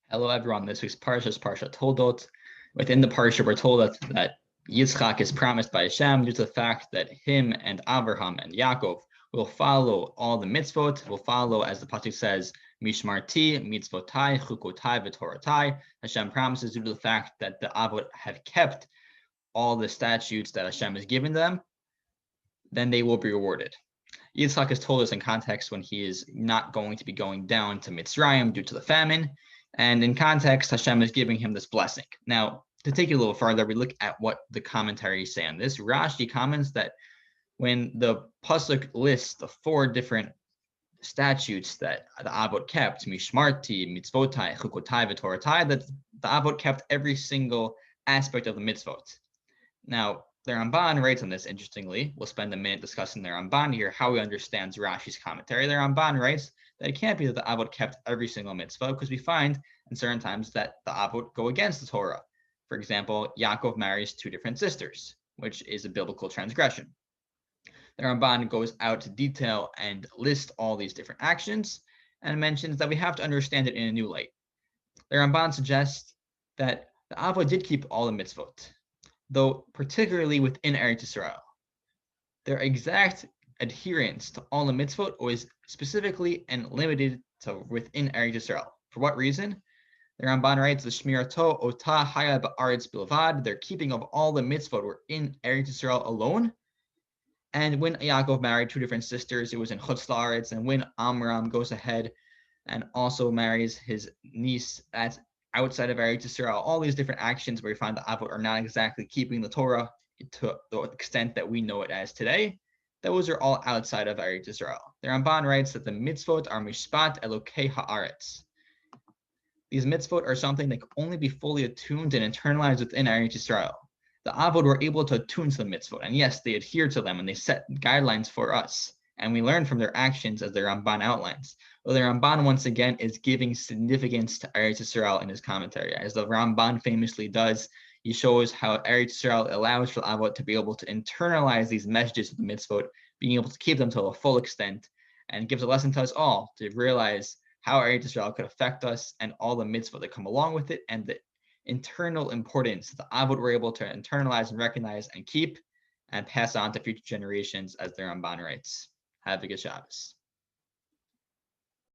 Hello, everyone. This week's parsha is Parsha Toldot. Within the parsha, we're told that Yitzchak is promised by Hashem due to the fact that him and Abraham and Yaakov will follow all the mitzvot, will follow, as the pasuk says, Mishmarti, mitzvotai, chukotai, v'toratai. Hashem promises due to the fact that the Avot have kept all the statutes that Hashem has given them, then they will be rewarded. Yitzchak has told us in context when he is not going to be going down to Mitzrayim due to the famine. And in context, Hashem is giving him this blessing. Now, to take it a little further, we look at what the commentaries say on this. Rashi comments that when the pasuk lists the 4 different statutes that the Avot kept, Mishmarti, Mitzvotai, Chukotai, V'toratai, that the Avot kept every single aspect of the mitzvot. Now, the Ramban writes on this interestingly. We'll spend a minute discussing the Ramban here, how he understands Rashi's commentary. The Ramban writes that it can't be that the Avot kept every single mitzvah, because we find in certain times that the Avot go against the Torah. For example, Yaakov marries 2 different sisters, which is a biblical transgression. The Ramban goes out to detail and list all these different actions and mentions that we have to understand it in a new light. The Ramban suggests that the Avot did keep all the mitzvot, though particularly within Eretz Yisrael. Their exact adherence to all the mitzvot was specifically and limited to within Eretz Yisrael. For what reason? The Ramban writes, "The shmirato ota haya ba'aretz bilvad." Their keeping of all the mitzvot were in Eretz Yisrael alone. And when Yaakov married 2 different sisters, it was in Chutz La'aretz. And when Amram goes ahead and also marries his niece at outside of Eretz Yisrael, all these different actions where we find the Avot are not exactly keeping the Torah to the extent that we know it as today, those are all outside of Eretz Yisrael. The Ramban writes that the mitzvot are mishpat elokei haaretz. These mitzvot are something that can only be fully attuned and internalized within Eretz Yisrael. The Avot were able to attune to the mitzvot, and yes, they adhere to them and they set guidelines for us. And we learn from their actions as the Ramban outlines. Well, the Ramban, once again, is giving significance to Eretz Yisrael in his commentary. As the Ramban famously does, he shows how Eretz Yisrael allows for Avot to be able to internalize these messages of the mitzvot, being able to keep them to a full extent, and gives a lesson to us all to realize how Eretz Yisrael could affect us and all the mitzvot that come along with it, and the internal importance that the Avot were able to internalize and recognize and keep and pass on to future generations, as the Ramban writes. Have a good Shabbos.